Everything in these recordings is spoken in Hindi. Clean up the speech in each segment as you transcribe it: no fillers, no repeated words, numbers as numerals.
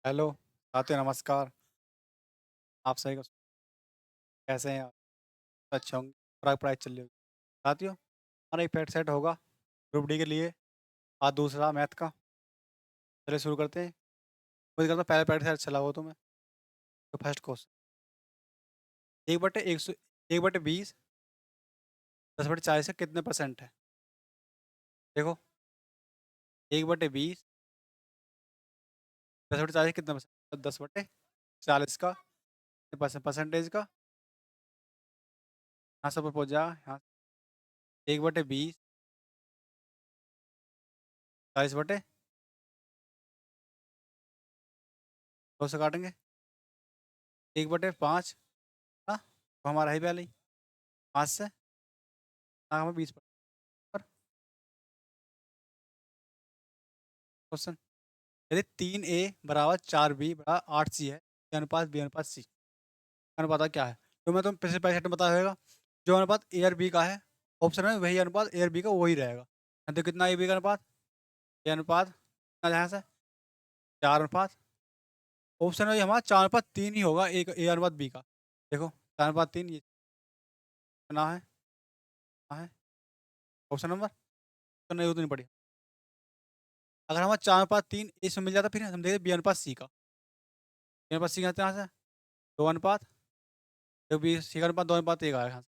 हेलो, साथियों नमस्कार। आप सभी को कैसे हैं आप? अच्छे होंगे। पढ़ाई चल रही होगी। साथियों, हमारा एक पेट सेट होगा ग्रुप डी के लिए। आज दूसरा मैथ का। चलिए शुरू करते हैं। मुझे करता पहले पेट सेट अच्छा लगा हो तुम्हें। तो फर्स्ट क्वेश्चन, 1/100 1/20 10/40 का कितने परसेंट है? देखो, 1/20 10/40 कितने परसेंट? 10/40 का परसेंटेज का। यहाँ से ऊपर पहुँच जा। यहाँ 1/20 40/, 2 से काटेंगे। 1/5, हाँ, तो हमारा है पहले ही 5 से। हाँ, हमें 20 पर क्वेश्चन, यदि 3A बराबर 4B बराबर 8C है, ये अनुपात B अनुपात C अनुपात क्या है? तो मैं तुम पिछले पैकेट में बताया होगा, जो अनुपात A और B का है, ऑप्शन में वही अनुपात A और B का वही रहेगा। तो कितना A B का अनुपात? ये अनुपात कितना यहाँ से 4 अनुपात, ऑप्शन में हमारा 4/3 ही होगा, एक A अनुपात B का। देखो 4/3 ये कितना है, कितना है ऑप्शन नंबर, तो नहीं उतनी पड़ी। अगर हमारा 4/3 इसमें मिल जाता, फिर हम देखते B अनुपात C का। B अनुपात C का यहाँ से 2 अनुपात, जो B C का अनुपात 2 अनुपात 1 आया यहाँ से।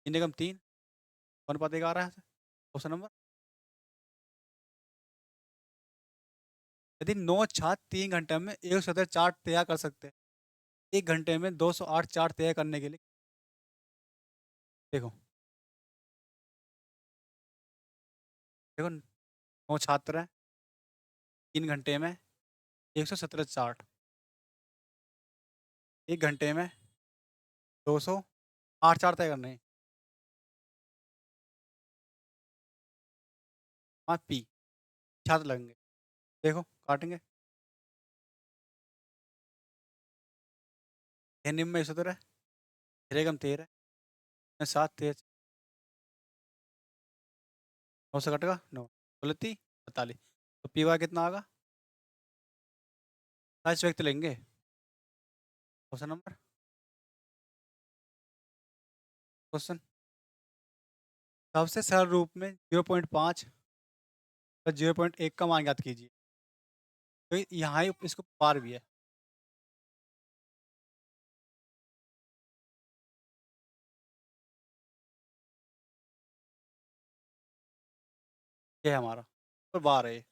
3 एकम 3, 2 अनुपात 1 आ रहा है यहाँ से। ऑप्शन नंबर, यदि 9 छात्र 3 घंटे में 117 चार्ट तैयार कर सकते हैं, 1 घंटे में 208 चार्ट तैयार करने के लिए, देखो देखो 9 छात्र हैं, 3 घंटे में 117 चार्ट, 1 घंटे में 208 चार्ट तय करने हैं। वहाँ पी छात्र लगेंगे। देखो काटेंगे, एनिम में 117, 3 एकम 13, 7 13, 9 से कटेगा 9, 19 48, तो पी वाई कितना आएगा? 22 व्यक्ति लेंगे। ऑप्शन नंबर, क्वेश्चन, सबसे सरल रूप में 0.5 प्लस 0.1 का मान ज्ञात कीजिए। तो यहाँ ही इसको पार भी है। ये है हमारा, और बार है ये।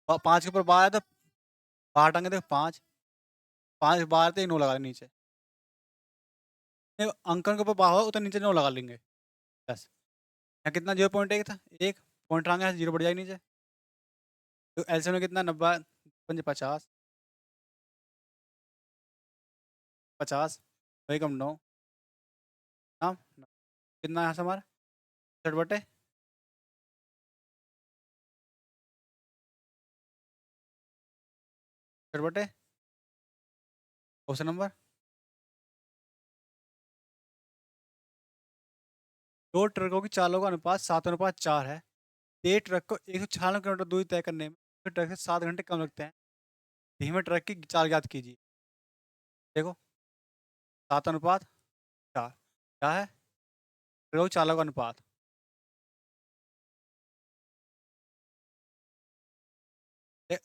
5 के ऊपर बार है तो बाहर टांगे थे 5, 5 बार थे 9 लगा देंगे नीचे। नहीं, अंकन के ऊपर बार हो उतना नीचे 9 लगा लेंगे। बस यहाँ कितना 0.1 था, 1 पॉइंट टांगे 0 बढ़ जाएगा नीचे। तो एलसीएम में कितना 90 पंजे 50, 50 वही कम 9, हाँ कितना यहाँ से हमारा 60/, 60/, ऑप्शन नंबर, दो ट्रकों की चालों का अनुपात 7:4 है। तेज ट्रक को 196 किलोमीटर दूरी तय करने में ट्रक से 7 घंटे कम लगते हैं। धीमे ट्रक की चाल ज्ञात कीजिए। देखो 7:4 क्या है? ट्रकों की चालों का अनुपात। ए-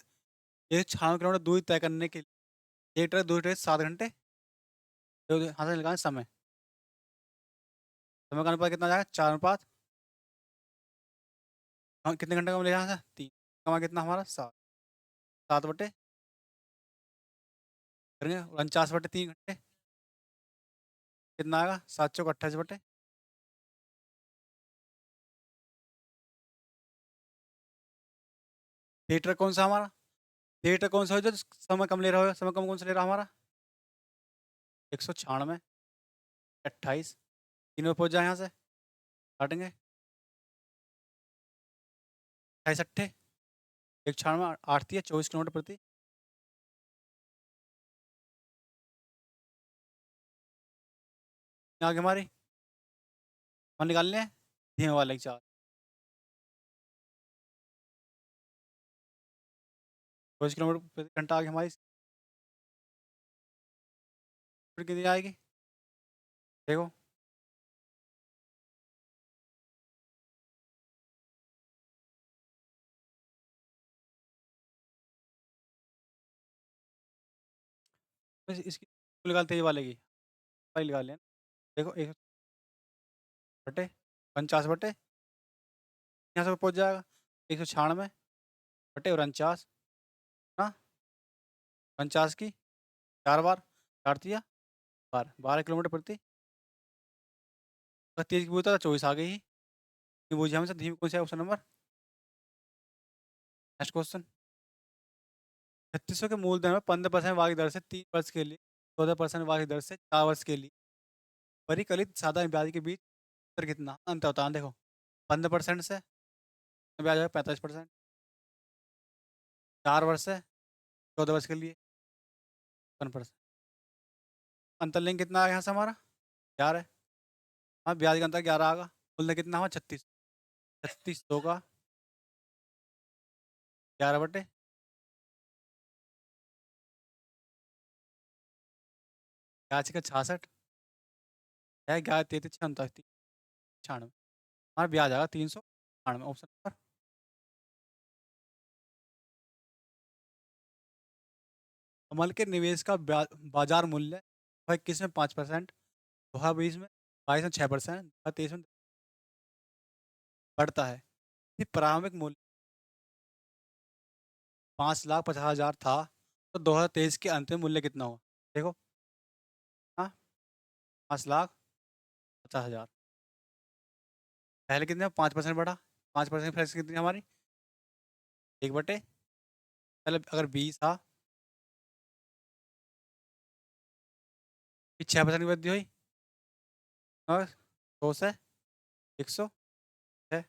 196 किलोमीटर दूरी तय करने के लिए एक ट्रक दूसरी ट्रक से 7 घंटे, तो यहाँ से लगाएं समय, समय का अनुपात कितना जाएगा 4 अनुपात, हाँ, कितने घंटे का मिलेगा यहाँ से 3, कमा कितना हमारा 7, 7/, करेंगे 49/3 घंटे, कितना आएगा 7 × 28/, थिएटर कौन सा हमारा, थिएटर कौन सा हो जो समय कम ले रहा हो, समय कम कौन सा ले रहा हमारा 196, 28, 3 में पहुंच जाए यहाँ से, काटेंगे 28 196 8 है 24 किलोमीटर प्रति। आगे हमारी और निकालने हैं धीमे वाले की चाल। किलोमीटर प्रति घंटा आ गई हमारी स्पीड कितनी आएगी? देखो बस इसकी निकालते ही वाले की फाइल निकाल लें। देखो 1 बटे 49 बटे यहाँ से पहुँच जाएगा 196 बटे 49 ना 49 की 4 बार 4 तिया 12 किलोमीटर प्रति। अगर 30 की बोलता था 24 आ गई ही। ये बूझे हमसे धीमी कौन सा है ऑप्शन नंबर। नेक्स्ट क्वेश्चन 3600 के मूलधन में 15% वार्षिक दर से 3 वर्ष के लिए 14% वार्षिक दर से 4 वर्ष के लिए परिकलित सादा ब्याज के बीच अंतर कितना अंतर होता है? देखो 15% से ब्याज है 45%, 4 वर्ष से 14 वर्ष के लिए 1%। अंतरलिंग कितना आ गया यहाँ से हमारा 11 है। हाँ ब्याज का अंतर 11 आगा। मूल्य कितना हुआ 3600 का 11 बटे ब्याज का 66 है 11 33 96 हमारा ब्याज आएगा 398 ऑप्शन नंबर। कमल के निवेश का बाजार मूल्य 2021 में 5%, 2020 में 22 में 6%, 2023 में बढ़ता है। यदि प्रारंभिक मूल्य 5,50,000 था तो 2023 के अंतिम मूल्य कितना हुआ? देखो हाँ 5,50,000 पहले कितने 5% बढ़ा 5% फ्लैक्स कितनी हमारी 1 बटे पहले अगर 20 था फिर 6% की वृद्धि हुई और 100 से 100 है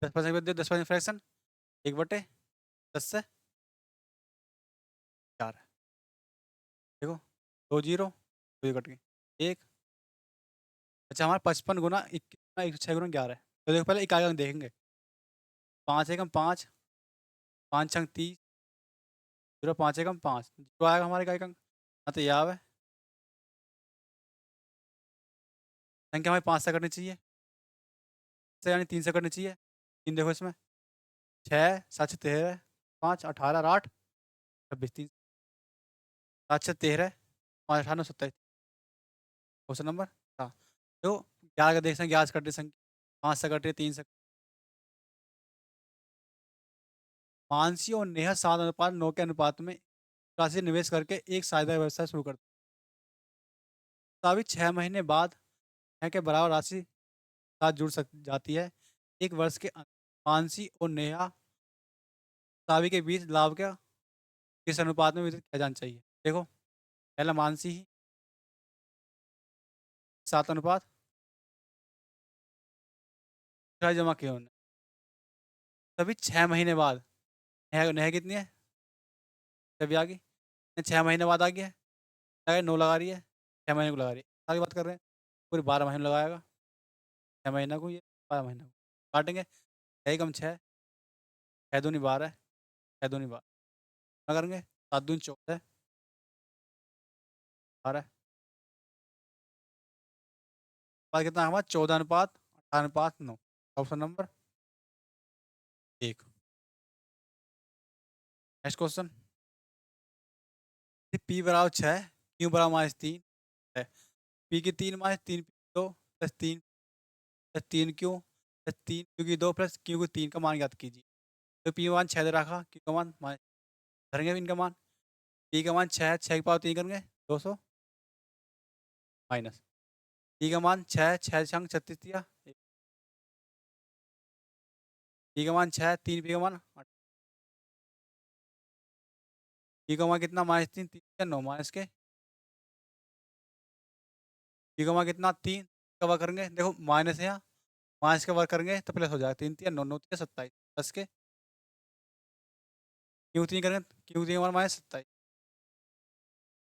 10% की वृद्धि 10% फ्रैक्शन 1/10 से 4 देखो 2 जीरो 2 कट गई 1। अच्छा हमारा 55 गुना 21 गुना 106 गुना 11 है। तो देखो पहले इकाई अंक देखेंगे 5 एकम 5 5 छंग 30 जीरो 5 एकम 5 जो आएगा हमारे इकाई अंक हाँ तो यह है संख्या हमें 5 से करनी चाहिए से यानी 3 से करनी चाहिए 3 देखो इसमें 6 7 13 5 18 8 26 3 7 से 13 5 18 9 27 क्वेश्चन नंबर हाँ तो 11 का देख सकते 11 से कट रही संख्या 5 से कट रही है 3 से मानसी और नेहा 7 अनुपात 9 के अनुपात में राशि निवेश करके एक साझेदारी व्यवसाय शुरू करते हैं। अभी 6 महीने बाद नेहा के बराबर राशि साथ जुड़ सक जाती है। एक वर्ष के अंत मानसी और नेहा सावी के बीच लाभ का किस अनुपात में वितरित किया जाना चाहिए? देखो पहला मानसी ही 7 अनुपात जमा किए उन्होंने तभी 6 महीने बाद नेहा नेहा कितनी है तभी आ गई 6 महीने बाद आ गया है 9 लगा रही है 6 महीने को लगा रही है आगे बात कर रहे हैं पूरे 12 महीने में लगाएगा 6 महीना को ये 12 महीना को काटेंगे 6 कम 6 6 दूनी 12 6 दूनी 12 क्या करेंगे 7 दूनी 14 12 बाद कितना हमारा 14 अनुपात 18 अनुपात 9 option number 1। Next question P बराबर 6 क्यू बराबर -3 है पी की 3 -3 P 2 plus 3 plus 3 Q plus 3 Q की 2 प्लस क्यू की 3 का मान ज्ञात कीजिए। तो पी मान 6 दे रखा क्यू का मान धरेंगे इनका मान पी का मान 6 6 की पावर 3 करेंगे 200 माइनस पी का मान 6 6 छंग 36 दिया पी का मान 6 3 पी का मान 8 पी का मान कितना -3 3 9 माइनस के पी का मान कितना 3 का वर्क करेंगे देखो माइनस है यहाँ माइनस का वर्क करेंगे तो प्लस हो जाएगा 3 3 9 9 3 27 प्लस के क्यू 3 करेंगे क्यू 3 हमारा -27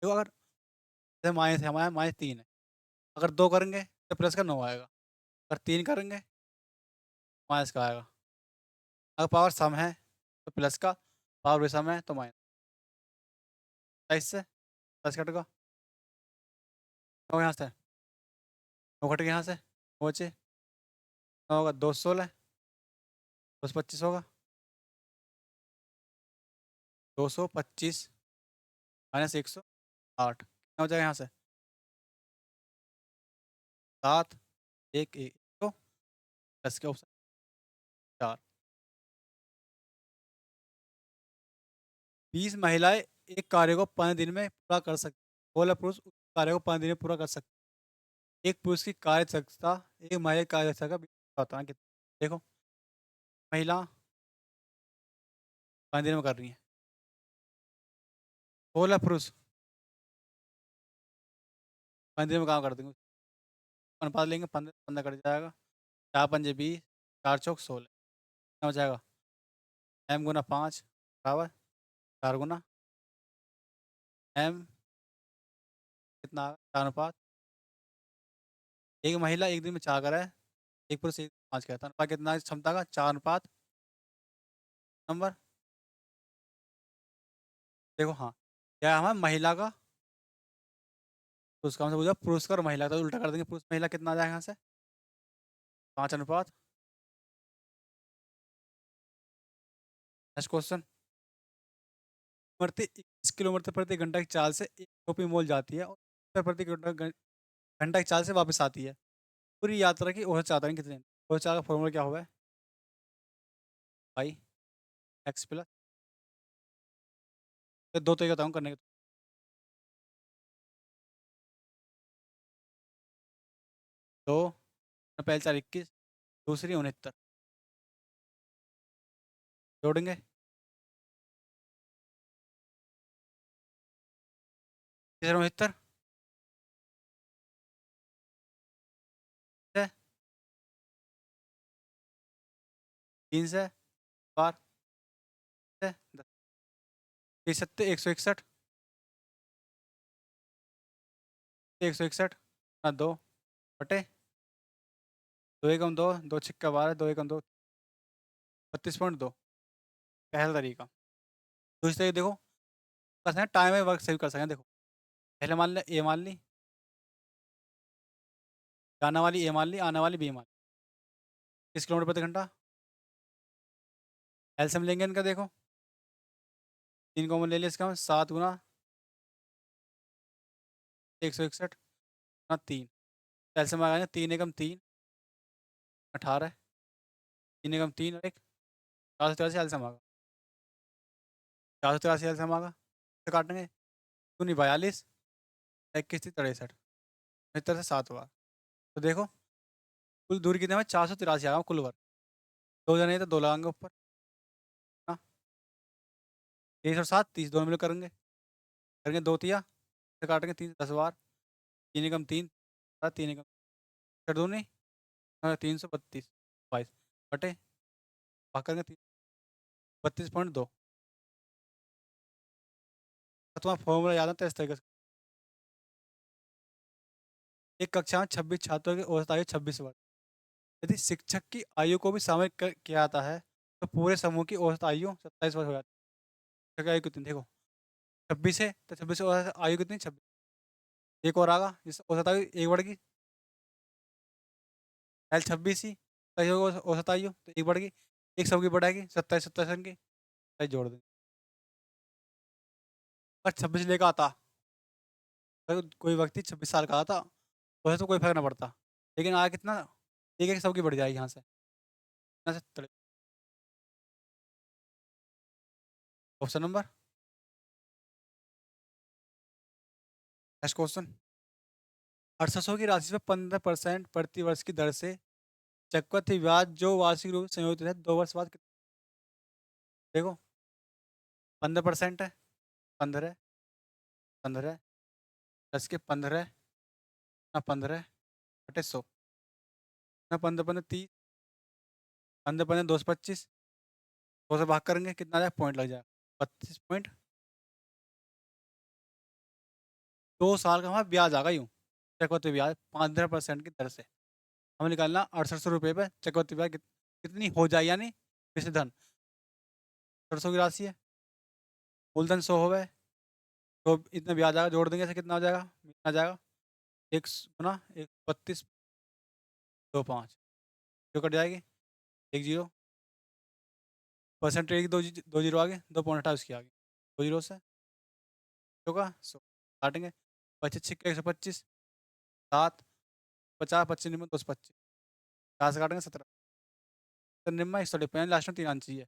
देखो अगर माइनस है हमारा -3 है अगर 2 करेंगे तो प्लस का 9 आएगा अगर 3 करेंगे माइनस का आएगा अगर पावर सम है तो प्लस का पावर विषम है तो माइनस 27 से 10 कटेगा, 9 यहाँ से, 9 कटेगा यहाँ से, बचे 9 होगा 216, 225 होगा, 225 माइनस 108, कितना हो जाएगा यहाँ से 7, 1 1 तो 10 के ऑप्शन 4। 20 महिलाएं एक कार्य को 5 दिन में पूरा कर सकती, बोला पुरुष उस कार्य को 5 दिन में पूरा कर सकते। एक पुरुष की कार्य दक्षता एक महिला की कार्य दक्षता का बताना कितना, देखो महिला 5 दिन में कर रही है, बोला पुरुष 5 दिन में काम कर देंगे, अनुपात लेंगे 15 15 कट जाएगा, 4 पंजे 20, 4 चौक 16, कितना हो जाएगा m गुना 5 बराबर 4 गुना m कितना 4 अनुपात, एक महिला एक दिन में 4 करा है, एक पुरुष एक 5 करा था, अनुपात कितना है क्षमता का 4 अनुपात नंबर, देखो हाँ क्या है हमारा महिला का, पुरुष का हमसे पूछा पुरुष का और महिला का, तो उल्टा कर देंगे, पुरुष महिला कितना आ जाएगा यहाँ से 5 अनुपात। नेक्स्ट क्वेश्चन, मरते 21 किलोमीटर प्रति घंटा की चाल से एक शॉपिंग मॉल जाती है और प्रति घंटा की चाल से वापस आती है, पूरी यात्रा की औसत चाल कितने, औसत चाल का फॉर्मूला क्या होगा भाई, एक्स प्लस, तो दो तरीके बताऊँ करने के, दो पहले 4 21, दूसरी 69 जोड़ेंगे, तीसरा 69 से 3 से बार से 10, 37 161, 161 ना 2 बटे 2 एकम 2, 2 छिक्का 12, 2 एकम 2, 32.2, पहला तरीका। दूसरी तरीके देखो कर सकते हैं, टाइम में वर्क सेव कर सकते हैं, देखो पहले मान लिया ए मान ली, जाना वाली ए मान ली, आने वाली बी मान ली, 30 किलोमीटर प्रति घंटा, एलसीएम लेंगे इनका, देखो 3 कॉमन ले लिया इसका, 7 गुना 161 ना 3, एलसीएम आ गया 3 एकम 3 18, 3 एकम 3 और 1 483 एलसीएम आ गया, 483 एलसीएम आ गया, तो काटेंगे 42 21 63, इस तरह से 7 बार, तो देखो कुल दूरी कितने में 483 आ गया कुल वर्ग, 2 जने तो 2 लगाएंगे ऊपर, हाँ 23 और 7 30 दोनों मिलकर करेंगे, करेंगे 2 तिया से काटेंगे 3 10 बार, 3 एकम 3 3 एकम दो नहीं 332 22 बटे भाग करेंगे 32.2, तुम्हारा फॉर्मूला याद है तो इस तरीके से, एक कक्षा में 26 छात्रों की औसत आयु 26 वर्ष, यदि शिक्षक की आयु को भी शामिल किया जाता है तो पूरे समूह की औसत आयु 27 वर्ष हो जाती है, शिक्षक की आयु कितनी देखो 26 है तो 26 औसत आयु कितनी 26, एक और आगा जिससे औसत आयु एक बढ़ गई, एल 26 ही सही होगा औसत आयु तो एक बढ़ गई, एक सबकी बढ़ाएगी 27 27 की सही जोड़ देंगे, अगर 26 लेकर आता, अगर कोई व्यक्ति 26 साल का आता वैसे तो कोई फर्क ना पड़ता, लेकिन आगे कितना एक एक सबकी बढ़ जाएगी यहाँ से, यहाँ से ऑप्शन नंबर। नेक्स्ट क्वेश्चन, 800 की राशि पर 15% प्रति वर्ष की दर से चक्रवृद्धि ब्याज जो वार्षिक रूप से संयोजित है 2 वर्ष बाद देखो 15% है, 15 15 10 के 15 ना 15 बटे 100 ना 15 15 30, 15 15 225, 2 से भाग करेंगे कितना आ जाएगा पॉइंट लग जाएगा 32.2 साल का हमारा ब्याज आ गया यूँ, चक्रवृद्धि ब्याज 15% की दर से हमें निकालना 800 रुपये पे चक्रवृद्धि ब्याज कितनी हो जाए, यानी कृषि धन 800 की राशि है, मूलधन 100 हो गए, तो इतना ब्याज आएगा, जोड़ देंगे, ऐसे कितना हो जाएगा, कितना आ जाएगा, एक गुना 132.25 जो कट जाएगी, 10 परसेंटेज की दो जीरो आगे, 2.28 की आगे, 2 जीरो से होगा 100 काटेंगे, 25 125, 7 50 25 निम्न 225, 4 से काटेंगे 17, तो निम्न 153, लास्ट में 3 आना चाहिए,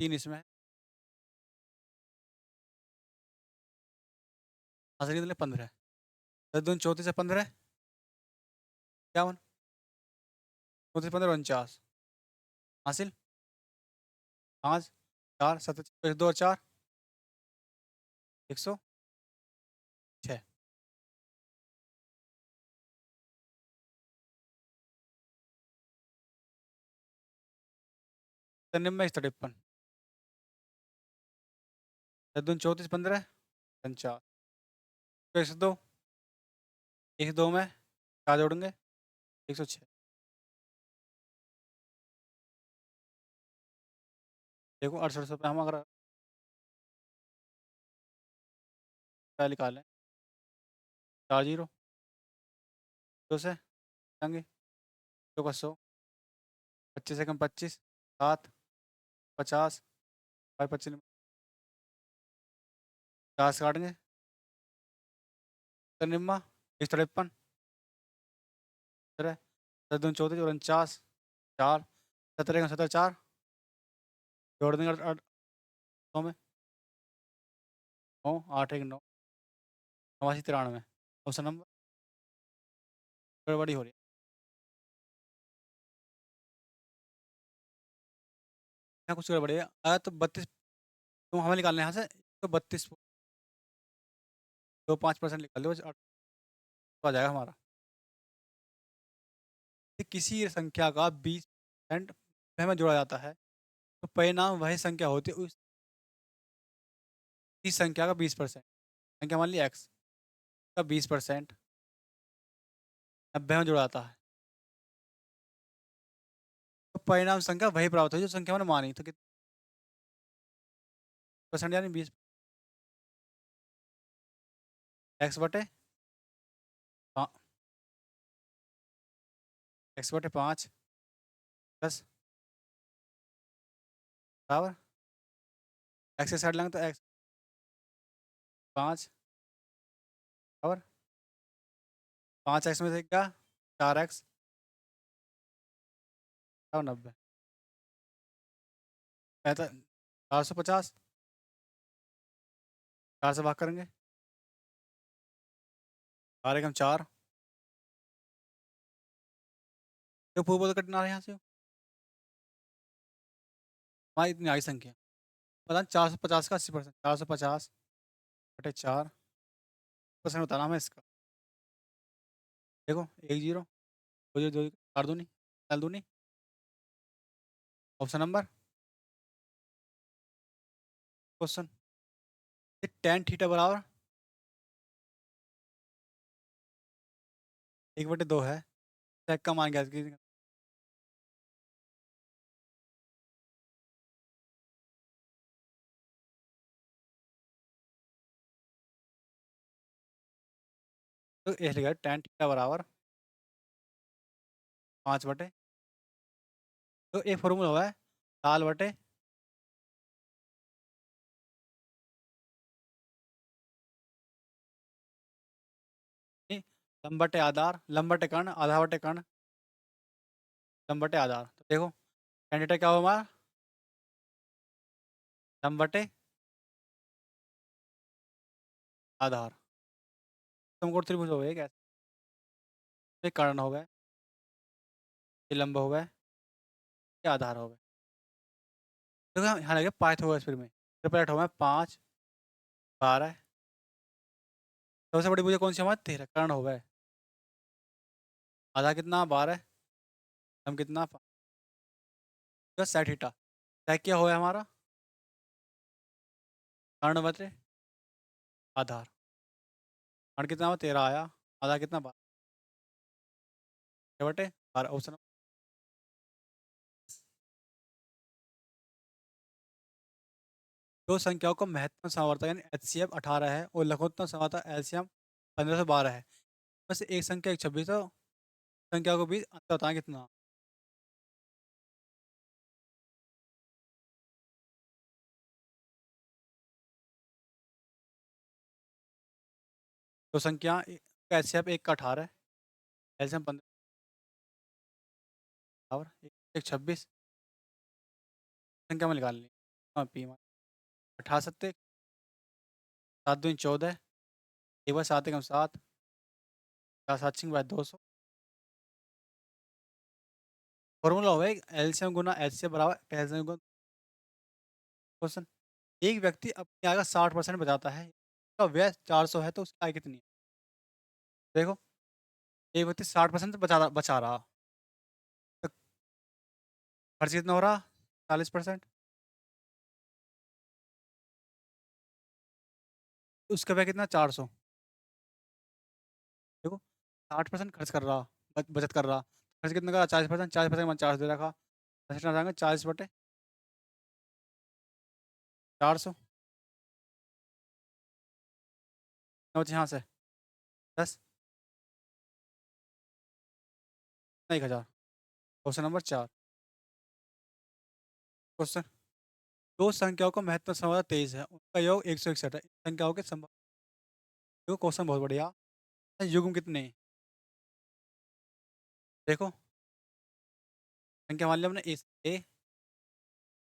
3 इसमें है, हासिल कितने 15, 10 दूनी 34 से 15 51, 34 15 49, हासिल 5 4 7 2 और 4 106, तो निम्न 153, 10 दूनी 34 15 49, तो 102, 102 में 4 जोड़ेंगे, 106, देखो 68 पे हम अगर क्या निकालें, 4 जीरो 2 से जाएंगे, 2 का 100, 25 एकम 25, 7 50, 25 4 से काटेंगे, तो निम्मा 153, 10 दूनी 34 और 49, 4 17 एकम 17 4 जोड़ देंगे 100 में, 9 8 1 9 89 93, ऑप्शन नंबर गड़बड़ी हो रही है, यहाँ कुछ गड़बड़ी है, अगर तो 32 तुम हमें निकालना है यहाँ से, तो 32.25% निकाल दो, तो आ जाएगा हमारा, कि किसी संख्या का 20% में जोड़ा जाता है, तो परिणाम वही संख्या होती है इस संख्या का 20%, संख्या मान ली x का 20% 90 में जोड़ा जाता है, तो परिणाम संख्या वही प्राप्त हुई जो संख्या मैंने मानी, तो कितने परसेंट यानी 20, एक्स बटे एक्स बटे 5 प्लस बराबर, एक्स के साइड लेंगे तो एक्स 5 बराबर, 5x में से क्या 4x और 90, 450, 4 से भाग करेंगे, 4 एकम 4, तो पूर्व तो कटना है यहाँ से, हमारी इतनी आई संख्या पता 450 का 80%, 450/4 बताना हमें इसका, देखो 1 जीरो 2 जीरो 2 4 दूनी 4 दूनी, option number question, tan theta बराबर 1/2 है, सेक का मान गया, तो ये लिखा है टेन थीटा बराबर 5/, तो एक फॉर्मूला हुआ है लाल बटे नहीं, लंब बटे आधार, लंब बटे कर्ण, आधा बटे कर्ण, लंब बटे आधार, तो देखो टेन थीटा क्या हुआ हमारा, लंब बटे आधार, समकोण त्रिभुज हो गए कैसे, ये कर्ण हो गए, ये लंब हो गए, ये आधार हो गए, देखो यहाँ लगे पाइथागोरस फिर में ट्रिपलेट हो गए 5 12, सबसे बड़ी भुजा कौन सी हमारी 13, कर्ण हो गए, आधा कितना 12, हम कितना 60 थीटा, तय क्या हुआ हमारा, कर्ण बटे आधार, कर्ण कितना हुआ 13 आया, आधा कितना 12/12, ऑप्शन दो संख्याओं का महत्तम समावर्तक यानी एचसीएफ 18 है और लघुत्तम समावर्तक एलसीएम 1512 है। बस एक संख्या एक 26 है, संख्याओं के बीच अंतर बताएं कितना। दो संख्या एचसीएफ एक का 18 है, एलसीएम 15 और एक 26 संख्या में निकालनी है। हाँ पी मान 18 सत्ते 7 दूनी 14 एक बार 7 एकम 7 चार 7 छिंग बाय 200। फॉर्मूला होगा एलसीएम गुना एचसीएफ बराबर एलसीएम गुना। क्वेश्चन, एक व्यक्ति अपनी आय का 60% बचाता है, उसका व्यय 400 है तो उसकी आय कितनी है। देखो, एक व्यक्ति 60% बचा रहा, तो खर्च कितना हो रहा 40%, उसका व्यय कितना 400। देखो 60% खर्च कर रहा, बचत कर रहा, खर्च कितना का 40%, 40% 400 दे रखा, 40 बटे 400 यहाँ से 10 1000। Question number 4। क्वेश्चन, दो संख्याओं का महत्तम संभावना 23 है, उनका योग 161 है, इन संख्याओं के संभावना। देखो क्वेश्चन बहुत बढ़िया, युग्म कितने हैं? देखो संख्या मान लिया हमने ए,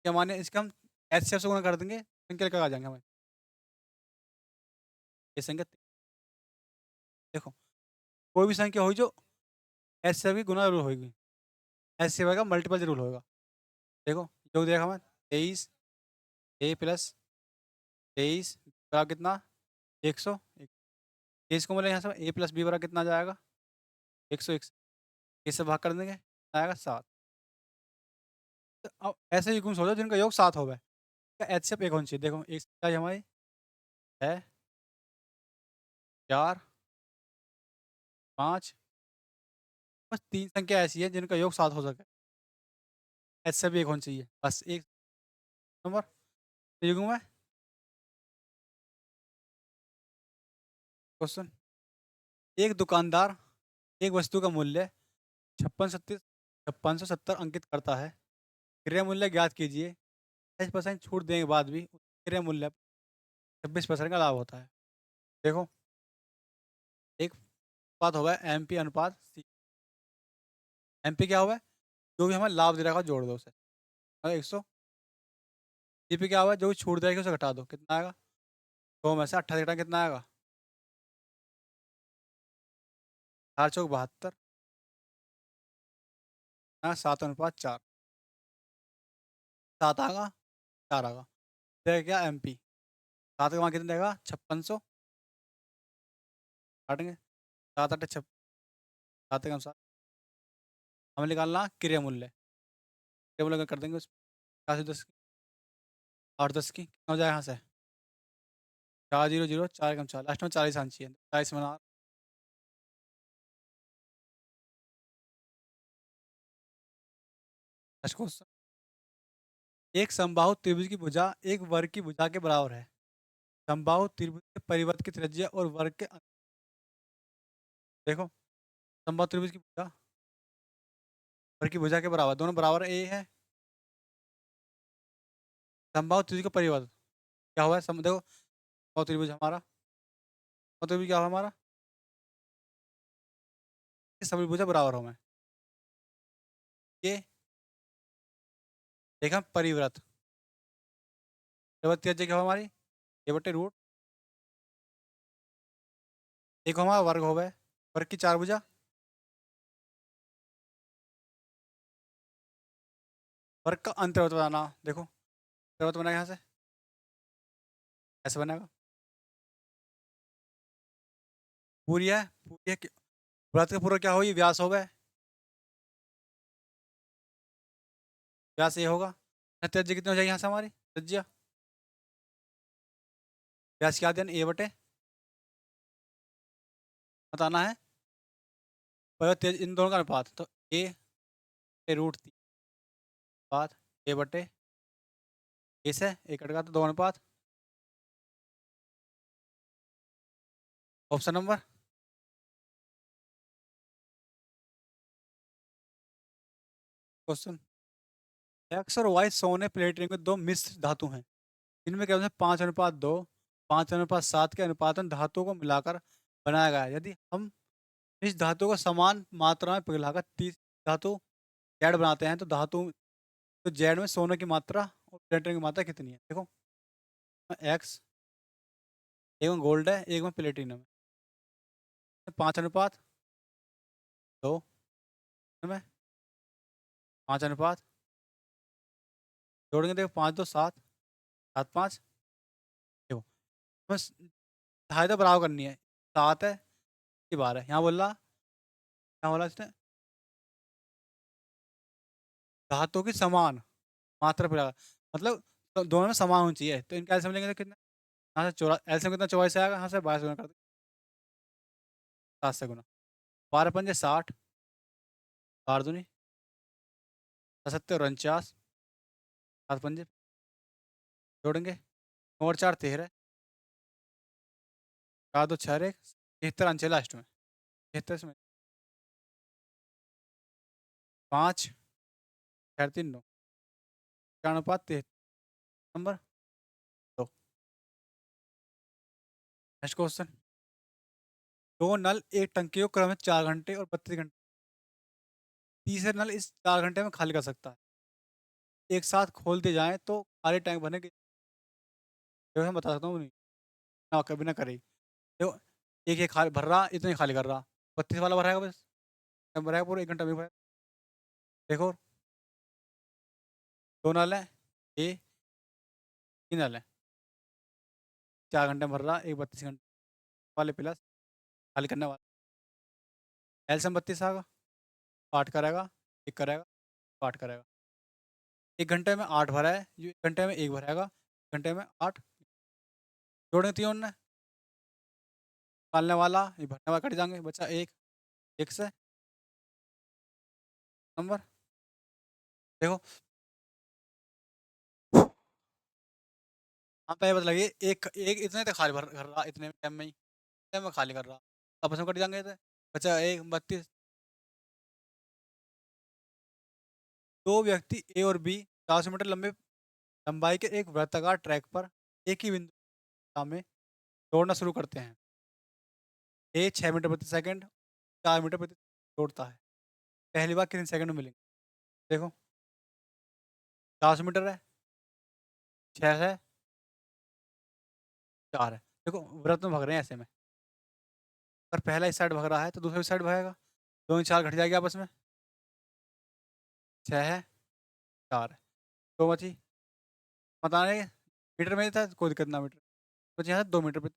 क्या माने इसका हम एच से गुणा कर देंगे, संख्या लेकर आ जाएंगे हमें। ये संख्या देखो, कोई भी संख्या होगी जो एच से की गुना जरूर होगी, एच से का मल्टीपल जरूर होगा। देखो जो देखा हमें 23 ए प्लस 23 बराबर कितना 100। इसको बोले यहाँ से ए प्लस बी बराबर कितना आ जाएगा 101। इससे भाग कर देंगे आएगा 7। तो अब ऐसे युग्म सोचो जिनका योग 7 हो गए, एच से एक होनी चाहिए। देखो एक संख्या हमारी है 4 5, बस 3 संख्या ऐसी है जिनका योग 7 हो सके, एच से भी एक होनी चाहिए, बस एक नंबर युग्म है। क्वेश्चन, एक दुकानदार एक वस्तु का मूल्य 5670 अंकित करता है, क्रय मूल्य ज्ञात कीजिए। 10% छूट देने के बाद भी क्रय मूल्य 26% का लाभ होता है। देखो एक बात होगा एम पी अनुपात सी। एम पी क्या हुआ है, जो भी हमें लाभ दे रखा है जोड़ दो उसे 100। सी पी क्या हुआ है, जो भी छूट देगी उसे घटा दो, कितना आएगा 100 में से 28 घटा कितना आएगा 4 चौक 72, 7:4, 7 आएगा 4 आएगा। देगा क्या एम पी 7 का वहाँ कितना देगा 5600, काटेंगे 7 8 छप 7 कम 7, हमें निकालना क्रय मूल्य। क्रय मूल्य कर देंगे उस 410 की 8 10 की कितना हो जाए यहाँ से 400 4 कम 4 लास्ट में 40 आना चाहिए, 40 बना। नेक्स्ट क्वेश्चन, एक समबाहु त्रिभुज की भुजा एक वर्ग की भुजा के बराबर है, समबाहु त्रिभुज के परिवर्त की त्रिज्या और वर्ग के देखो समबाहु त्रिभुज की भुजा वर्ग की भुजा के बराबर, दोनों बराबर ए है। समबाहु त्रिभुज का परिवर्त क्या हुआ है, देखो समबाहु त्रिभुज हमारा समबाहु त्रिभुज क्या हुआ हमारा, ये सभी भुजा बराबर हो में ये देखा परिव्रत, परिवर्त त्रिज्या क्या हुआ हमारी ये बटे रूट, एक हमारा वर्ग हो गए, वर्ग की 4 भुजा, वर्ग का अंतर्वर्त बनाना। देखो अंतर्वर्त बना यहाँ से ऐसे बनेगा, पूरी है व्रत का पूरा क्या हो ये व्यास हो गए, व्यास ये होगा, त्रिज्या कितनी हो जाएगी यहाँ से हमारी त्रिज्या, व्यास क्या देन ए बटे बताना है पर तेज इन दोनों का अनुपात, तो ए रूट 3 अनुपात ए बटे ए से एक कट का तो 2 अनुपात ऑप्शन नंबर क्वेश्चन, एक्स और वाई सोने प्लेटिनम के दो मिश्र धातु हैं, इनमें क्या होता है 5:2, 5:7 के अनुपात में धातुओं को मिलाकर बनाया गया है। यदि हम इस धातु को समान मात्रा में पिघलाकर तीस धातु जेड बनाते हैं तो धातु तो जेड में सोने की मात्रा और प्लेटिनम की मात्रा कितनी है? देखो, एक्स एक में गोल्ड है, एक में प्लेटिनम है, 5:2 में 5 अनुपात जोड़ेंगे, देखो 5:2 7, 7:5, देखो बस ढाई तो बराबर करनी है, 7 है की बार है, यहाँ बोला क्या बोला इसने, धातु की समान मात्रा पिला, मतलब तो दोनों में समान होनी चाहिए, तो इनका एल्सियम लेंगे तो कितना, यहाँ से चौरा एल्सियम कितना 24 आएगा, यहाँ से 22 गुना कर दो, 7 से गुना, 12×5 = 60, 12×2 = 49, 7×5 जोड़ेंगे, 9 और 4 = 13, 4×2 = 6, 73 आंसर लास्ट में, 73 में 5, 4, 3, 9, 4:3 नंबर 2। नेक्स्ट क्वेश्चन, दो नल एक टंकी को क्रम में 4 घंटे और 32 घंटे, तीसरे नल इस 4 घंटे में खाली कर सकता है, एक साथ खोल दिए जाएं तो खाली टैंक भरने की, देखो मैं बता सकता हूँ नहीं, ना कभी ना करे, देखो एक ये खाली भर रहा, इतने खाली कर रहा, 32 वाला भराएगा बस, कब भराएगा पूरा 1 घंटा में भराएगा, देखो दो नल है, ये 3 नल है, 4 घंटे में भर रहा, एक 32 घंटे वाले प्लस खाली करने वाला, एल्सियम 32 आएगा, 8 करेगा, 1 करेगा, 8 करेगा, 1 घंटे में 8 भरा है, ये 1 घंटे में 1 भराएगा, 1 घंटे में 8 जोड़ने 3 ने, निकालने वाला ये भरने वाला कट जाएंगे, बचा एक, एक से नंबर, देखो हाँ पहले बता लगे, एक एक इतने तक खाली भर कर रहा, इतने टाइम में ही टाइम में खाली कर रहा, आपस में कट जाएंगे थे, बचा एक 32, दो व्यक्ति ए और बी 400 मीटर लंबे लंबाई के एक वृत्ताकार ट्रैक पर एक ही बिंदु में दौड़ना शुरू करते हैं, ए 6 मीटर प्रति सेकंड, 4 मीटर प्रति दौड़ता है, पहली बार कितने सेकंड में मिलेंगे, देखो 400 मीटर है, 6 है, 4 है, देखो वृत्त में भाग रहे हैं ऐसे में, अगर पहला इस साइड भाग रहा है तो दूसरा इस साइड भागेगा, 2 4 घट जाएगी आपस में, 6 है, 4 है, तो बची बताने मीटर में ही था, कोई दिक्कत ना, मीटर बची यहाँ से 2 मीटर प्रति,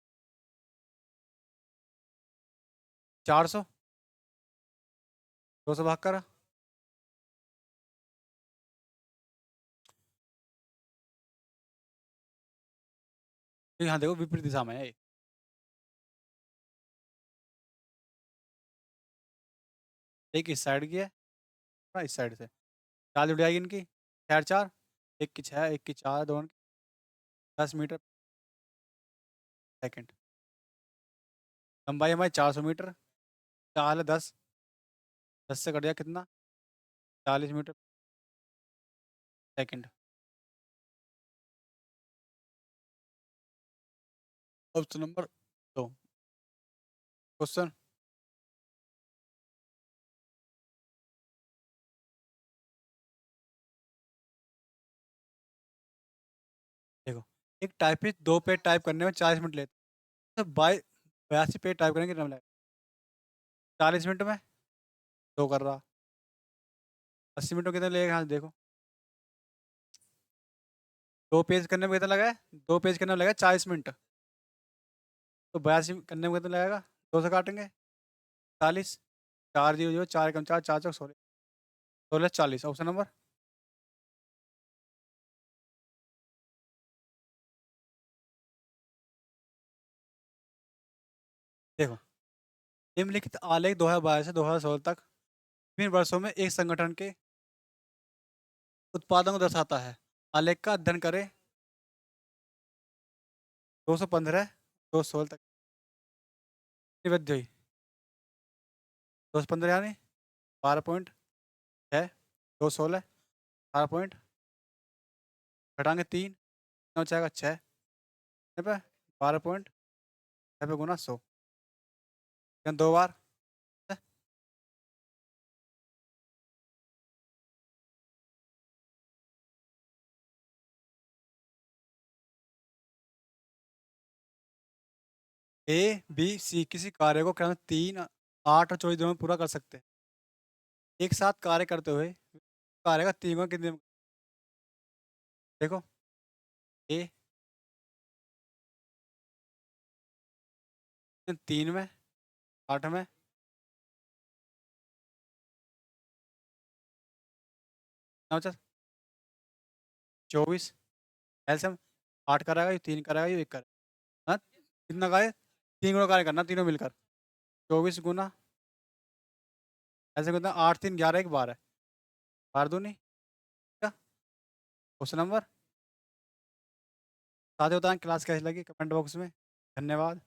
400, 200 भाग कर, तो यहाँ देखो विपरीत दिशा में है ये, एक इस साइड की है और इस साइड से, 4 जुड़ जाएगी इनकी, 4 4, एक की 6, एक की 4, दोनों की 10 मीटर सेकंड, लंबाई हमारी 400 मीटर, 4 है 10, 10 से कट गया कितना, 40 metre second, option number 2 question, देखो एक टाइपिस्ट 2 पेज टाइप करने में 40 मिनट लेते हैं, तो 82 पेज टाइप करेंगे कितना लगेगा, 40 मिनट में 2 कर रहा, 80 मिनट में कितना लगेगा, यहाँ से देखो 2 पेज करने में कितना लगा है, 2 पेज करने में लगेगा 40 मिनट, तो 82 करने में कितना लगेगा, 2 से काटेंगे 40, 4 0 0, 4 × 4 4 × 4 16, 16 40, ऑप्शन नंबर, देखो निम्नलिखित आलेख 2012 से 2016 तक विभिन्न वर्षों में एक संगठन के उत्पादन को दर्शाता है, आलेख का अध्ययन करें, 215 216 तक, कितनी वृद्धि हुई? 215 यानी 12.6, 216, 18 घटाएंगे 3, 9 जाएगा 6 पे 12.6 पे गुना 100, दो बार ए बी सी किसी कार्य को क्रम 3, 8 और 24 दिनों में पूरा कर सकते हैं। एक साथ कार्य करते हुए कार्य का 3 गुना कितने देखो ए 3 में, 8 में, 9 24 एलसीएम 8 कराएगा, ये 3 कराएगा, ये 1 करेगा। हाँ, कितना कार्य? 3 गुना कार्य करना तीनों मिलकर। 24 गुना ऐसे कितना 8 3 11 1 12 बार दूनी क्या क्वेश्चन नंबर। साथ ही बताएं क्लास कैसी लगी कमेंट बॉक्स में। धन्यवाद।